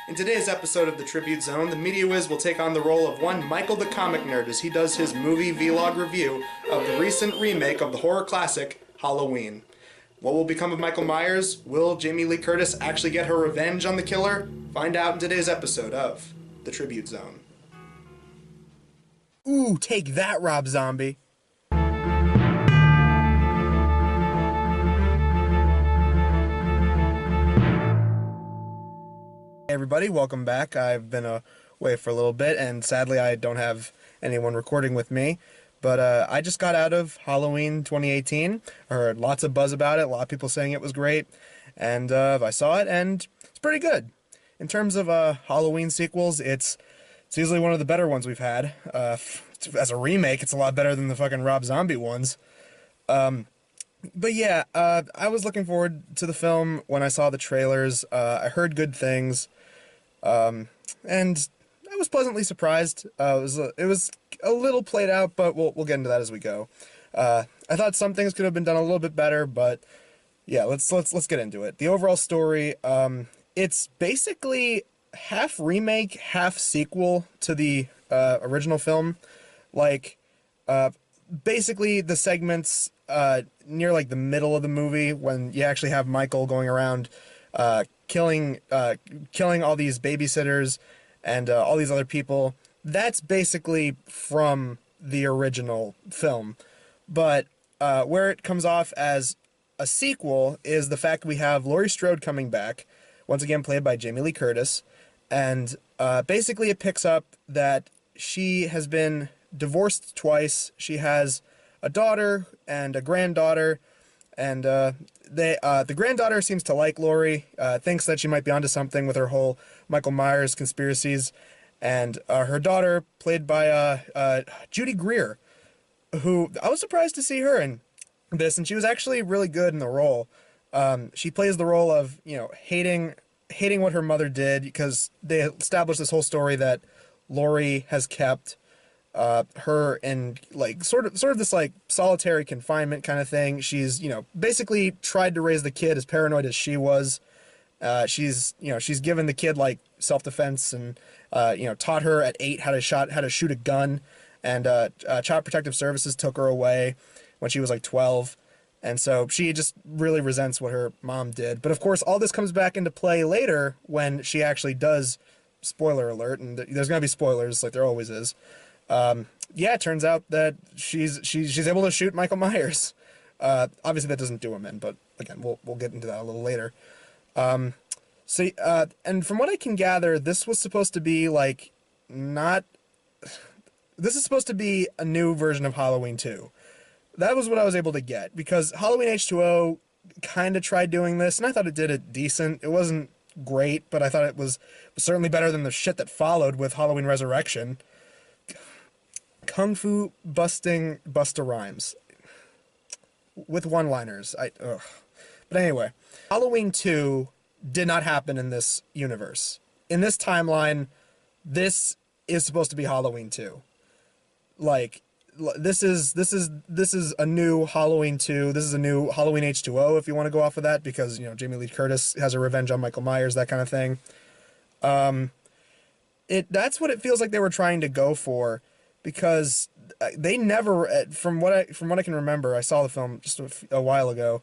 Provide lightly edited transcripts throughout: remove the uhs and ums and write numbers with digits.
In today's episode of the Tribute Zone, the Media Wiz will take on the role of one Michael the Comic Nerd as he does his movie vlog review of the recent remake of the horror classic, Halloween. What will become of Michael Myers? Will Jamie Lee Curtis actually get her revenge on the killer? Find out in today's episode of the Tribute Zone. Ooh, take that, Rob Zombie. Hey everybody, welcome back. I've been away for a little bit, and sadly I don't have anyone recording with me. But I just got out of Halloween 2018. I heard lots of buzz about it, a lot of people saying it was great, and I saw it, and it's pretty good. In terms of Halloween sequels, it's easily one of the better ones we've had. As a remake, it's a lot better than the fucking Rob Zombie ones. But yeah, I was looking forward to the film when I saw the trailers. I heard good things, and I was pleasantly surprised. It was a little played out, but we'll get into that as we go. I thought some things could have been done a little bit better, but yeah, let's get into it. The overall story, it's basically half remake, half sequel to the original film. Like, basically the segments near like the middle of the movie when you actually have Michael going around killing all these babysitters and all these other people. That's basically from the original film. But where it comes off as a sequel is the fact we have Laurie Strode coming back, once again played by Jamie Lee Curtis, and basically it picks up that she has been divorced twice. She has a daughter and a granddaughter, and the granddaughter seems to like Laurie, thinks that she might be onto something with her whole Michael Myers conspiracies, and her daughter, played by Judy Greer, who I was surprised to see her in this, and she was actually really good in the role. She plays the role of, hating what her mother did, because they established this whole story that Laurie has kept her in like sort of this like solitary confinement kind of thing. She's basically tried to raise the kid as paranoid as she was. She's given the kid like self-defense and taught her at 8 how to shoot a gun, and Child Protective Services took her away when she was like 12, and so she just really resents what her mom did. But of course all this comes back into play later when she actually does, spoiler alert, and there's gonna be spoilers like there always is. It turns out that she's able to shoot Michael Myers. Obviously that doesn't do him in, but again, we'll get into that a little later. And from what I can gather, this was supposed to be this is supposed to be a new version of Halloween 2. That was what I was able to get, because Halloween H2O kind of tried doing this, and I thought it did it decent. It wasn't great, but I thought it was certainly better than the shit that followed with Halloween Resurrection. Kung Fu busting Busta Rhymes with one-liners. But anyway, Halloween 2 did not happen in this universe. In this timeline, this is supposed to be Halloween 2. Like, this is a new Halloween 2. This is a new Halloween H2O, if you want to go off of that, because Jamie Lee Curtis has a revenge on Michael Myers, that kind of thing. That's what it feels like they were trying to go for, because they never, from what I can remember, I saw the film just a while ago.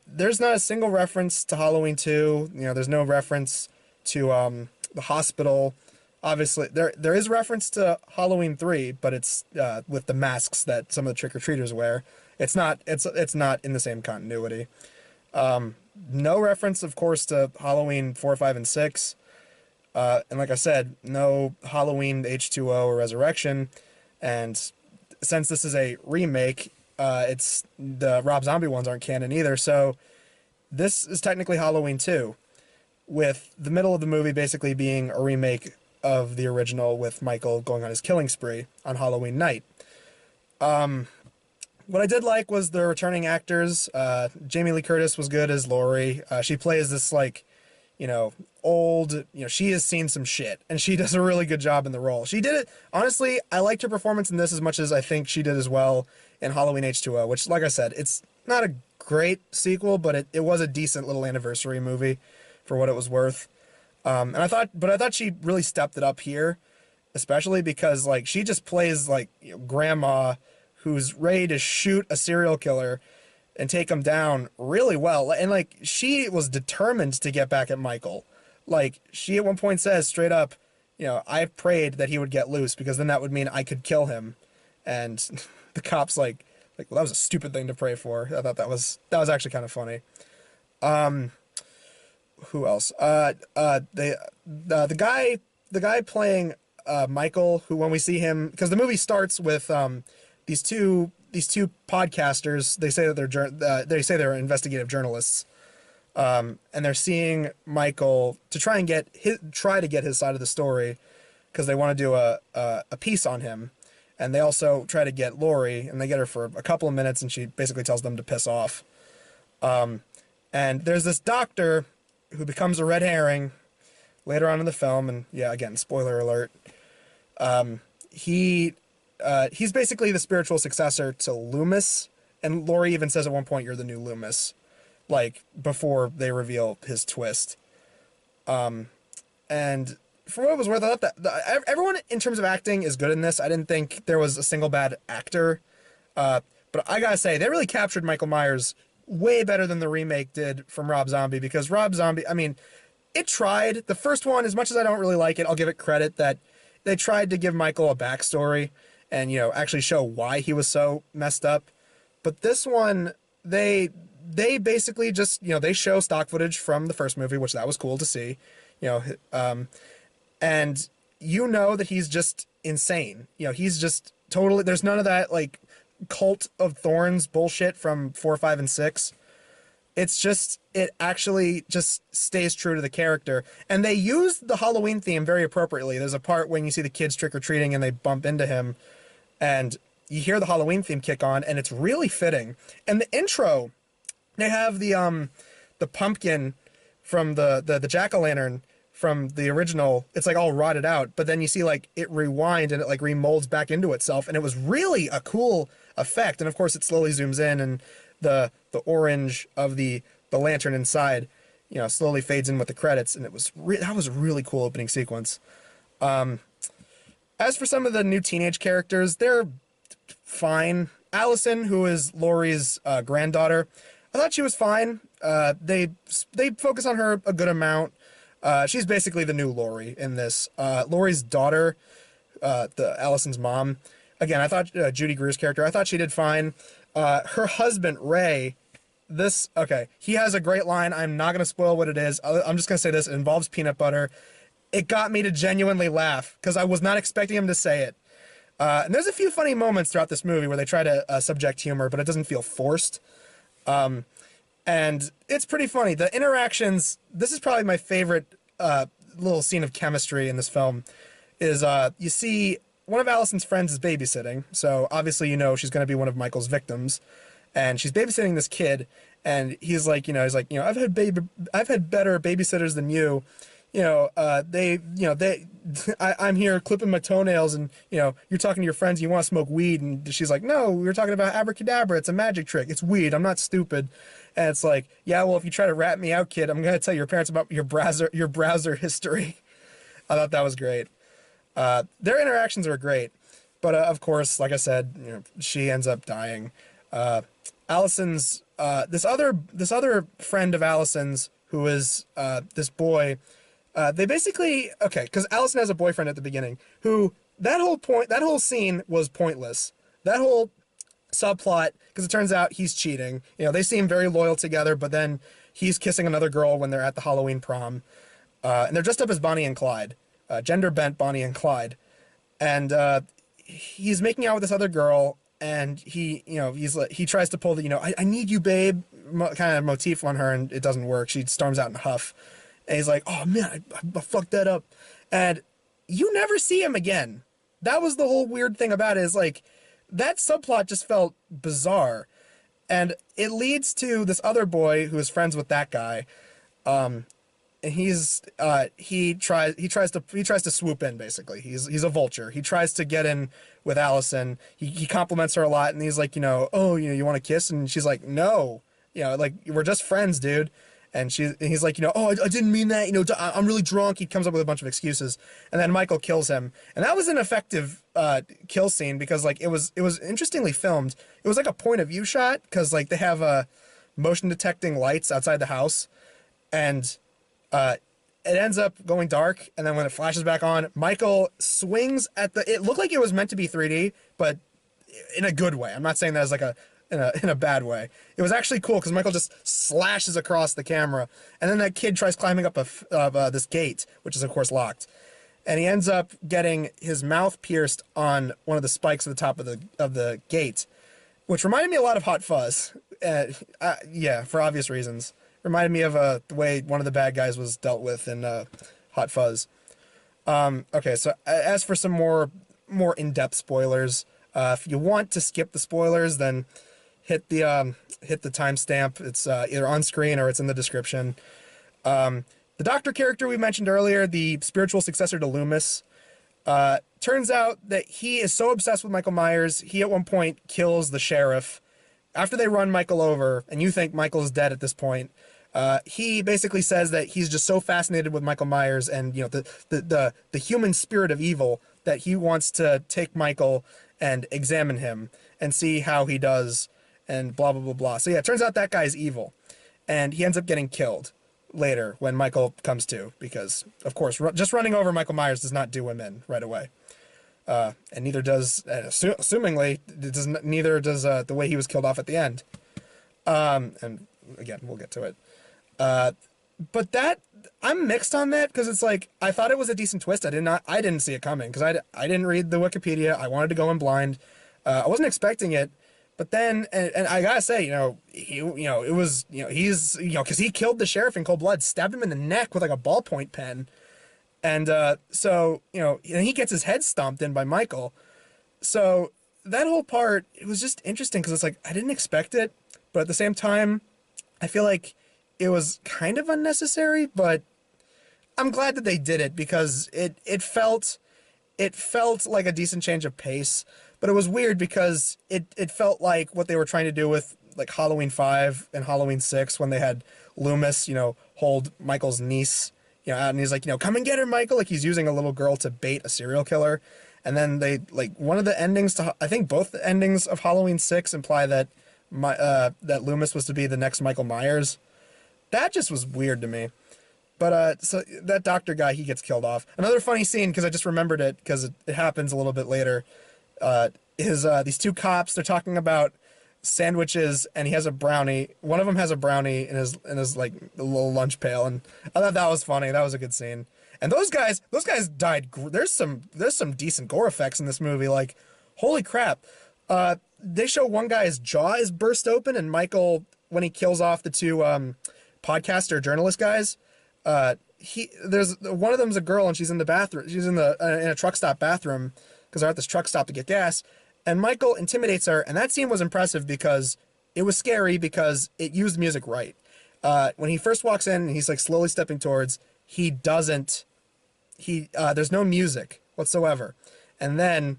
There's not a single reference to Halloween 2. There's no reference to the hospital. Obviously, there is reference to Halloween 3, but it's with the masks that some of the trick-or-treaters wear. It's not in the same continuity. No reference, of course, to Halloween 4, 5, and 6. And like I said, no Halloween H2O or Resurrection. And since this is a remake, it's the Rob Zombie ones aren't canon either. So this is technically Halloween 2, with the middle of the movie basically being a remake of the original, with Michael going on his killing spree on Halloween night. What I did like was the returning actors. Jamie Lee Curtis was good as Laurie. She plays this old, she has seen some shit, and she does a really good job in the role. She did it, honestly, I liked her performance in this as much as I think she did as well in Halloween H2O, which, like I said, it's not a great sequel, but it was a decent little anniversary movie for what it was worth. But I thought she really stepped it up here, especially because like she just plays like grandma who's ready to shoot a serial killer and take him down really well. And like she was determined to get back at Michael. Like she at one point says straight up, I prayed that he would get loose because then that would mean I could kill him. And the cops well, that was a stupid thing to pray for. I thought that was actually kind of funny. Who else? The guy playing Michael, who when we see him, because the movie starts with these two podcasters. They say they're investigative journalists, and they're seeing Michael to try to get his side of the story because they want to do a piece on him, and they also try to get Lori, and they get her for a couple of minutes, and she basically tells them to piss off. And there's this doctor who becomes a red herring later on in the film, and yeah, again, spoiler alert. He's basically the spiritual successor to Loomis, and Laurie even says at one point, "You're the new Loomis," like before they reveal his twist. And for what it was worth, I thought that everyone in terms of acting is good in this. I didn't think there was a single bad actor, but I gotta say they really captured Michael Myers way better than the remake did from Rob Zombie, because Rob Zombie, I mean, it tried. The first one, as much as I don't really like it, I'll give it credit that they tried to give Michael a backstory and, actually show why he was so messed up. But this one, they basically just, they show stock footage from the first movie, which that was cool to see, and that he's just insane. He's just totally, there's none of that, like, Cult of Thorns bullshit from 4, 5, and 6. It's just, it actually just stays true to the character. And they use the Halloween theme very appropriately. There's a part when you see the kids trick-or-treating and they bump into him, and you hear the Halloween theme kick on, and it's really fitting. And the intro, they have the pumpkin from the jack-o'-lantern from the original. It's like all rotted out, but then you see like it rewind and it like remolds back into itself, and it was really a cool effect. And of course it slowly zooms in, and the orange of the lantern inside, slowly fades in with the credits, and that was a really cool opening sequence. As for some of the new teenage characters, they're fine. Allison, who is Laurie's granddaughter, I thought she was fine. They focus on her a good amount. She's basically the new Laurie in this. Laurie's daughter, Allison's mom, again, I thought Judy Grier's character, I thought she did fine. Her husband, Ray, he has a great line. I'm not going to spoil what it is. I'm just going to say this. It involves peanut butter. It got me to genuinely laugh because I was not expecting him to say it. And there's a few funny moments throughout this movie where they try to subject humor, but it doesn't feel forced. And it's pretty funny. The interactions, this is probably my favorite little scene of chemistry in this film, is you see one of Allison's friends is babysitting. So obviously, she's going to be one of Michael's victims. And she's babysitting this kid. And he's like, I've had better babysitters than you. I'm here clipping my toenails, and you're talking to your friends, you want to smoke weed, and she's like, no, we were talking about abracadabra, it's a magic trick, it's weed, I'm not stupid. And it's like, yeah, well, if you try to rat me out, kid, I'm gonna tell your parents about your browser history. I thought that was great. Their interactions are great, but of course, like I said, she ends up dying. Allison's this other friend of Allison's, who is this boy. They basically, because Allison has a boyfriend at the beginning who, that whole scene was pointless. That whole subplot, because it turns out he's cheating. They seem very loyal together, but then he's kissing another girl when they're at the Halloween prom. And they're dressed up as Bonnie and Clyde, gender bent Bonnie and Clyde. And he's making out with this other girl, and he tries to pull the, I need you, babe, kind of motif on her, and it doesn't work. She storms out in a huff. And he's like, oh man, I fucked that up. And you never see him again. That was the whole weird thing about it, is like, that subplot just felt bizarre. And it leads to this other boy who is friends with that guy. And he tries to swoop in, basically. He's a vulture. He tries to get in with Allison. He compliments her a lot, and he's like, you want to kiss? And she's like, no. Like, we're just friends, dude. And he's like, oh, I didn't mean that. I'm really drunk. He comes up with a bunch of excuses, and then Michael kills him. And that was an effective kill scene because like it was interestingly filmed. It was like a point of view shot because like they have motion detecting lights outside the house, and it ends up going dark. And then when it flashes back on, Michael swings at the. It looked like it was meant to be 3D, but in a good way. I'm not saying that as like in a bad way. It was actually cool because Michael just slashes across the camera, and then that kid tries climbing up this gate, which is of course locked, and he ends up getting his mouth pierced on one of the spikes at the top of the gate, which reminded me a lot of Hot Fuzz. Yeah, for obvious reasons. Reminded me of the way one of the bad guys was dealt with in Hot Fuzz. Okay, so as for some more in-depth spoilers, if you want to skip the spoilers, then hit the timestamp. It's either on screen or it's in the description. The Doctor character we mentioned earlier, the spiritual successor to Loomis, turns out that he is so obsessed with Michael Myers, he at one point kills the sheriff. After they run Michael over, and you think Michael is dead at this point, he basically says that he's just so fascinated with Michael Myers and the human spirit of evil that he wants to take Michael and examine him and see how he does and blah, blah, blah, blah. So yeah, it turns out that guy's evil. And he ends up getting killed later when Michael comes to, because, of course, just running over Michael Myers does not do him in right away. And neither does, assumingly, neither does the way he was killed off at the end. And again, we'll get to it. But that, I'm mixed on that, because it's like, I thought it was a decent twist. I didn't see it coming, because I didn't read the Wikipedia. I wanted to go in blind. I wasn't expecting it. But then, and I gotta say, it was, he's, because he killed the sheriff in cold blood, stabbed him in the neck with like a ballpoint pen. And so, and he gets his head stomped in by Michael. So that whole part, it was just interesting because it's like, I didn't expect it. But at the same time, I feel like it was kind of unnecessary, but I'm glad that they did it because it felt like a decent change of pace. But it was weird because it felt like what they were trying to do with like Halloween 5 and Halloween 6 when they had Loomis, hold Michael's niece, out, and he's like, come and get her, Michael. Like he's using a little girl to bait a serial killer. And then they, like, one of the endings to, I think both the endings of Halloween 6 imply that that Loomis was to be the next Michael Myers. That just was weird to me. But so that doctor guy, he gets killed off. Another funny scene, because I just remembered it because it happens a little bit later. Is these two cops, they're talking about sandwiches, and he has a brownie. One of them has a brownie in his like little lunch pail, and I thought that was funny. That was a good scene. And those guys died. There's some decent gore effects in this movie. Like, holy crap! They show one guy's jaw is burst open, and Michael, when he kills off the two podcaster journalist guys, there's one of them's a girl, and she's in the bathroom. She's in a truck stop bathroom, because they're at this truck stop to get gas, and Michael intimidates her, and that scene was impressive because it was scary because it used music right. When he first walks in and he's like slowly stepping towards, there's no music whatsoever, and then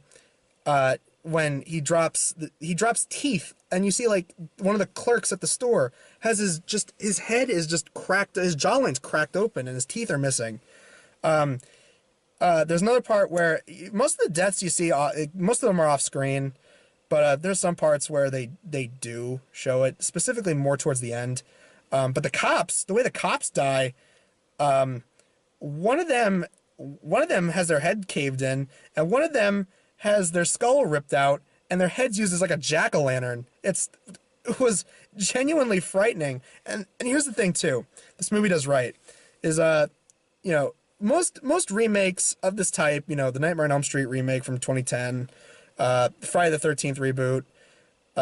when he drops teeth, and you see like one of the clerks at the store has his head is just cracked, his jawline's cracked open, and his teeth are missing. There's another part where most of the deaths you see, most of them are off screen, but there's some parts where they do show it, specifically more towards the end. But the way the cops die, one of them has their head caved in, and one of them has their skull ripped out, and their head's used as like a jack-o'-lantern. It was genuinely frightening. And here's the thing too, this movie does right, is most remakes of this type, the Nightmare on Elm Street remake from 2010, Friday the 13th reboot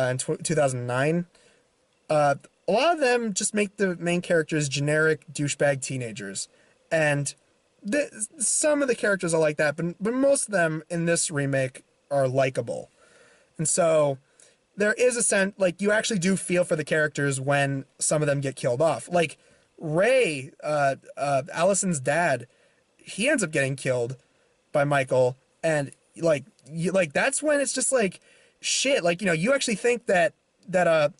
in 2009, a lot of them just make the main characters generic douchebag teenagers. And some of the characters are like that, but most of them in this remake are likable. And so there is a sense, like, you actually do feel for the characters when some of them get killed off. Like, Ray, Allison's dad, he ends up getting killed by Michael, and like that's when it's just like, shit, like, you actually think that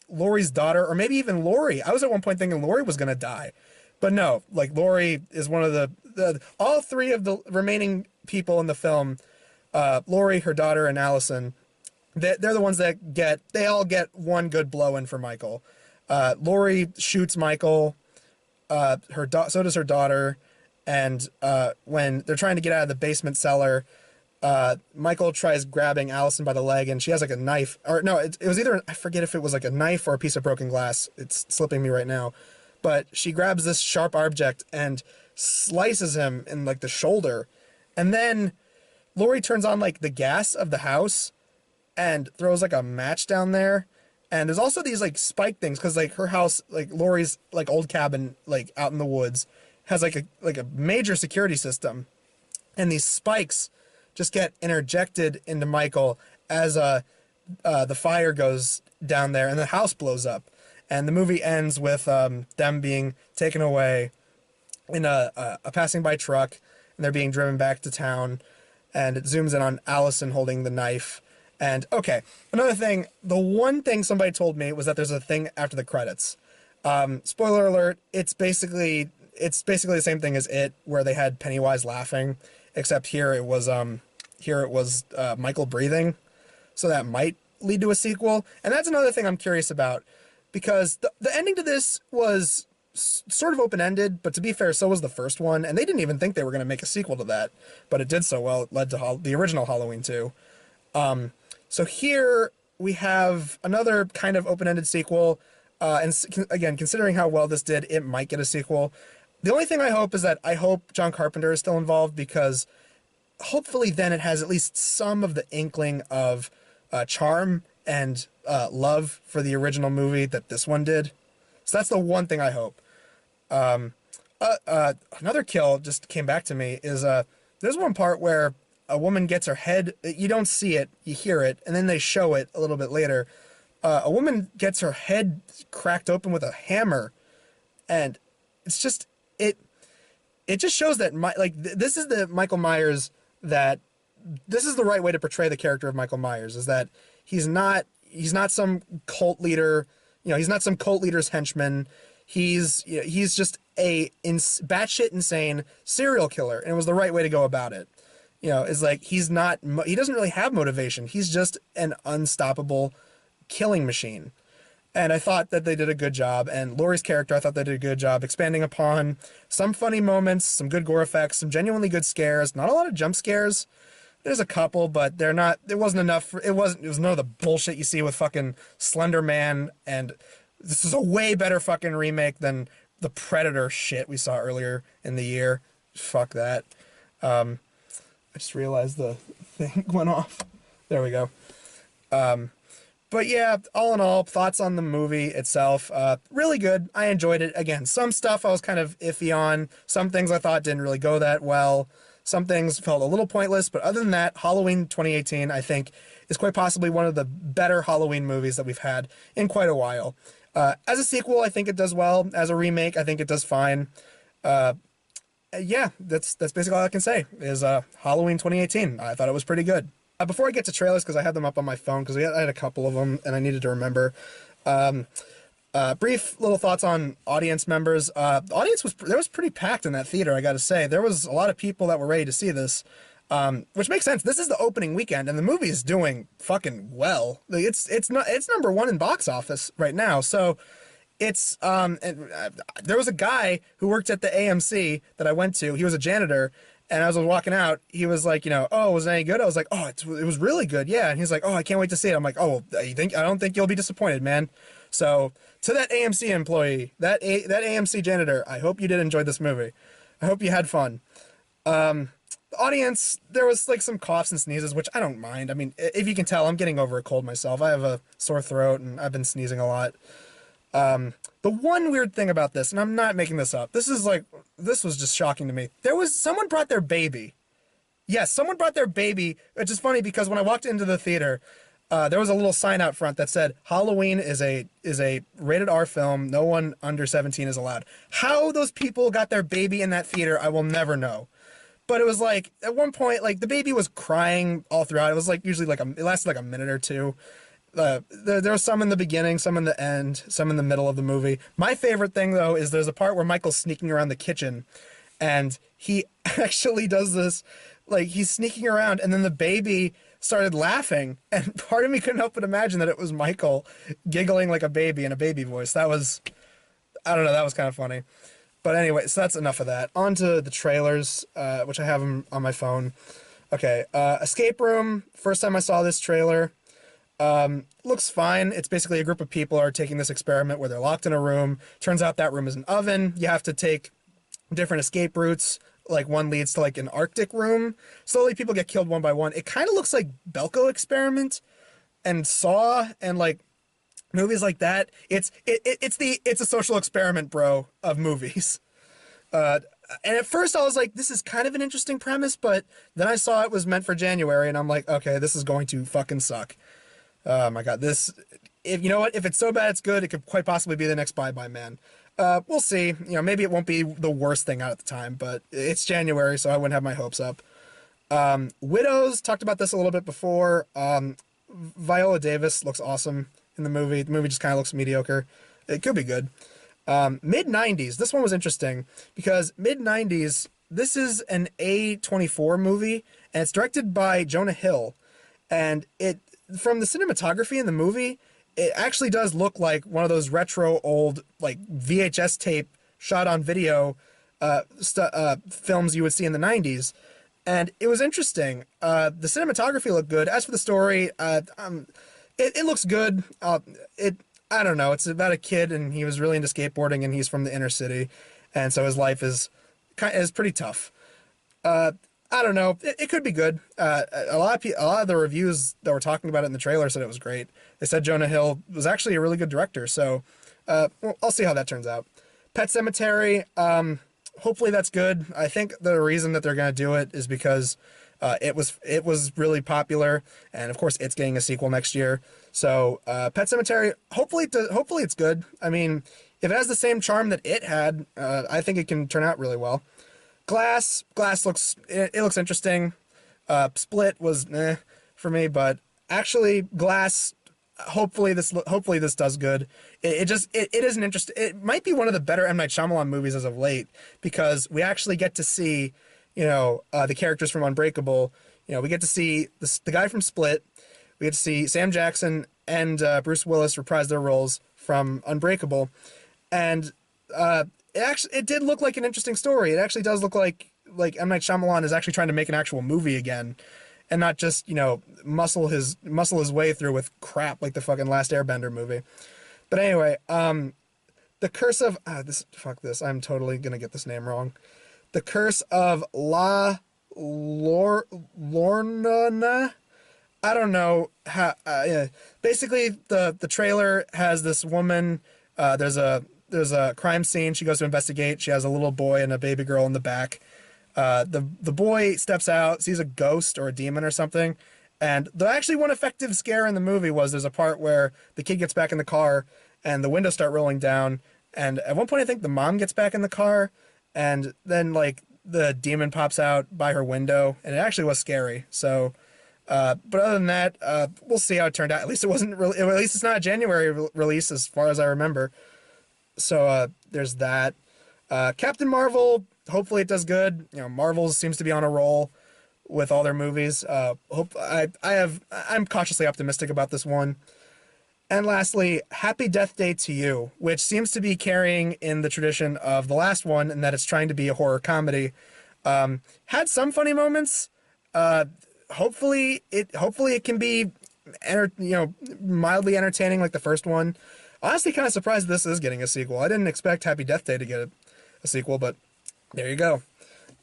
Laurie's daughter, or maybe even Laurie. I was at one point thinking Laurie was gonna die, but no. Like Laurie is one of the all three of the remaining people in the film. Laurie, her daughter, and Allison. They're the ones that they all get one good blow in for Michael. Laurie shoots Michael. So does her daughter. And when they're trying to get out of the basement cellar, Michael tries grabbing Allison by the leg, and she has like a knife. Or no, it was either, I forget if it was like a knife or a piece of broken glass. It's slipping me right now. But she grabs this sharp object and slices him in like the shoulder. And then Laurie turns on like the gas of the house and throws like a match down there. And there's also these like spike things, because like her house, like Laurie's like old cabin, like out in the woods, has like a major security system, and these spikes just get interjected into Michael as the fire goes down there and the house blows up, and the movie ends with them being taken away in a passing by truck, and they're being driven back to town, and it zooms in on Allison holding the knife. And okay, another thing, the one thing somebody told me was that there's a thing after the credits. Spoiler alert, it's basically the same thing as It, where they had Pennywise laughing, except here it was Michael breathing. So that might lead to a sequel. And that's another thing I'm curious about, because the ending to this was sort of open-ended, but to be fair, so was the first one, and they didn't even think they were going to make a sequel to that, but it did so well, it led to the original Halloween 2. So here we have another kind of open-ended sequel, and again, considering how well this did, it might get a sequel. The only thing I hope is that I hope John Carpenter is still involved, because hopefully then it has at least some of the inkling of charm and love for the original movie that this one did. So that's the one thing I hope. Another kill just came back to me is there's one part where a woman gets her head, you don't see it, you hear it, and then they show it a little bit later. A woman gets her head cracked open with a hammer, and it's just, it just shows that this is the Michael Myers that, this is the right way to portray the character of Michael Myers, is that he's not some cult leader, he's not some cult leader's henchman. He's just a batshit insane serial killer, and it was the right way to go about it. Is like, he doesn't really have motivation. He's just an unstoppable killing machine. And I thought that they did a good job, and Laurie's character, I thought they did a good job expanding upon some funny moments, some good gore effects, some genuinely good scares, not a lot of jump scares. There's a couple, but it wasn't enough. It was none of the bullshit you see with fucking Slender Man, and this is a way better fucking remake than the Predator shit we saw earlier in the year. Fuck that. I just realized the thing went off. There we go. But yeah, all in all, thoughts on the movie itself. Really good. I enjoyed it. Again, some stuff I was kind of iffy on. Some things I thought didn't really go that well. Some things felt a little pointless. But other than that, Halloween 2018, I think, is quite possibly one of the better Halloween movies that we've had in quite a while. As a sequel, I think it does well. As a remake, I think it does fine. Yeah, that's basically all I can say is Halloween 2018. I thought it was pretty good. Before I get to trailers, because I had them up on my phone, because I had a couple of them and I needed to remember. Brief little thoughts on audience members. The audience was pretty packed in that theater, I got to say. There was a lot of people that were ready to see this, which makes sense. This is the opening weekend, and the movie is doing fucking well. Like, it's number one in box office right now. So it's there was a guy who worked at the AMC that I went to. He was a janitor. And as I was walking out, he was like, oh, was it any good? I was like, oh, it was really good, yeah. And he's like, oh, I can't wait to see it. I'm like, oh, I don't think you'll be disappointed, man. So to that AMC employee, that AMC janitor, I hope you did enjoy this movie. I hope you had fun. The audience, there was like some coughs and sneezes, which I don't mind. I mean, if you can tell, I'm getting over a cold myself. I have a sore throat and I've been sneezing a lot. The one weird thing about this, and I'm not making this up, this was just shocking to me. Someone brought their baby. Yes, someone brought their baby, which is funny because when I walked into the theater, there was a little sign out front that said, Halloween is a rated R film, no one under 17 is allowed. How those people got their baby in that theater, I will never know. But it was like, at one point, like, the baby was crying all throughout. It was like, usually like, it lasted like a minute or two. There are some in the beginning, some in the end, some in the middle of the movie. My favorite thing, though, is there's a part where Michael's sneaking around the kitchen, and he actually does this, like, he's sneaking around, and then the baby started laughing, and part of me couldn't help but imagine that it was Michael giggling like a baby in a baby voice. That was, I don't know, that was kind of funny. But anyway, so that's enough of that. On to the trailers, which I have them on my phone. Okay, Escape Room. First time I saw this trailer. Looks fine. It's basically a group of people are taking this experiment where they're locked in a room. Turns out that room is an oven. You have to take different escape routes. Like one leads to like an Arctic room. Slowly people get killed one by one. It kind of looks like Belko Experiment and Saw and like movies like that. It's a social experiment, bro, of movies. And at first I was like, this is kind of an interesting premise, but then I saw it was meant for January, and I'm like, okay, this is going to fucking suck. Oh my god, this, if you know what, if it's so bad it's good, it could quite possibly be the next Bye Bye Man. We'll see. You know, maybe it won't be the worst thing out at the time, but it's January, so I wouldn't have my hopes up. Widows, talked about this a little bit before. Viola Davis looks awesome in the movie. The movie just kind of looks mediocre. It could be good. Mid-90s. This one was interesting because mid-90s, this is an A24 movie, and it's directed by Jonah Hill. And it, from the cinematography in the movie, it actually does look like one of those retro old, like, VHS tape shot on video films you would see in the 90s. And it was interesting. The cinematography looked good. As for the story, it looks good. I don't know. It's about a kid, and he was really into skateboarding, and he's from the inner city, and so his life is pretty tough. I don't know. It could be good. A lot of the reviews that were talking about it in the trailer said it was great. They said Jonah Hill was actually a really good director. So, well, I'll see how that turns out. Pet Sematary. Hopefully that's good. I think the reason that they're going to do it is because it was really popular, and of course it's getting a sequel next year. So Pet Sematary, hopefully it's good. I mean, if it has the same charm that it had, I think it can turn out really well. Glass looks interesting. Split was for me, but actually Glass, hopefully this does good. It is an interest. It might be one of the better M. Night Shyamalan movies as of late, because we actually get to see, you know, the characters from Unbreakable. You know, we get to see the guy from Split. We get to see Sam Jackson and Bruce Willis reprise their roles from Unbreakable, and it did look like an interesting story. It actually does look like M. Night Shyamalan is actually trying to make an actual movie again, and not just, you know, muscle his way through with crap like the fucking Last Airbender movie. But anyway, The Curse of I'm totally gonna get this name wrong. The Curse of La Lorna. I don't know how. Yeah. Basically, the trailer has this woman. There's a crime scene. She goes to investigate. She has a little boy and a baby girl in the back. The boy steps out, sees a ghost or a demon or something. And the actually one effective scare in the movie was there's a part where the kid gets back in the car and the windows start rolling down. And at one point, I think the mom gets back in the car, and then like the demon pops out by her window, and it actually was scary. So. But other than that, we'll see how it turned out. At least it wasn't really, at least it's not a January release as far as I remember. So, there's that. Captain Marvel, hopefully it does good. You know, Marvel seems to be on a roll with all their movies. I'm cautiously optimistic about this one. And lastly, Happy Death Day to You, which seems to be carrying in the tradition of the last one, in that it's trying to be a horror comedy. Had some funny moments. Hopefully it can be, mildly entertaining like the first one. Honestly, kind of surprised this is getting a sequel. I didn't expect Happy Death Day to get a sequel, but there you go.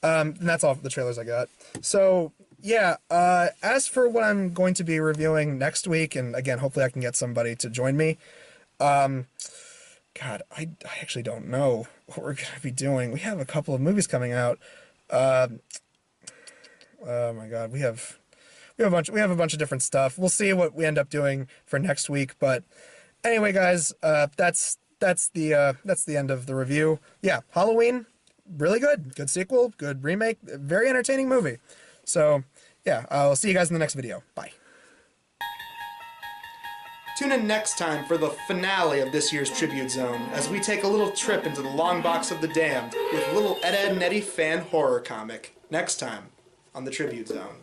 And that's all the trailers I got. So yeah, as for what I'm going to be reviewing next week, and again, hopefully I can get somebody to join me. God, I actually don't know what we're gonna be doing. We have a couple of movies coming out. Oh my God, we have a bunch of different stuff. We'll see what we end up doing for next week. But anyway, guys, that's the end of the review. Yeah, Halloween, really good sequel, good remake, very entertaining movie. So yeah, I'll see you guys in the next video. Bye. Tune in next time for the finale of this year's Tribute Zone as we take a little trip into the long box of the damned with little Ed, Edd and Eddy fan horror comic. Next time on the Tribute Zone.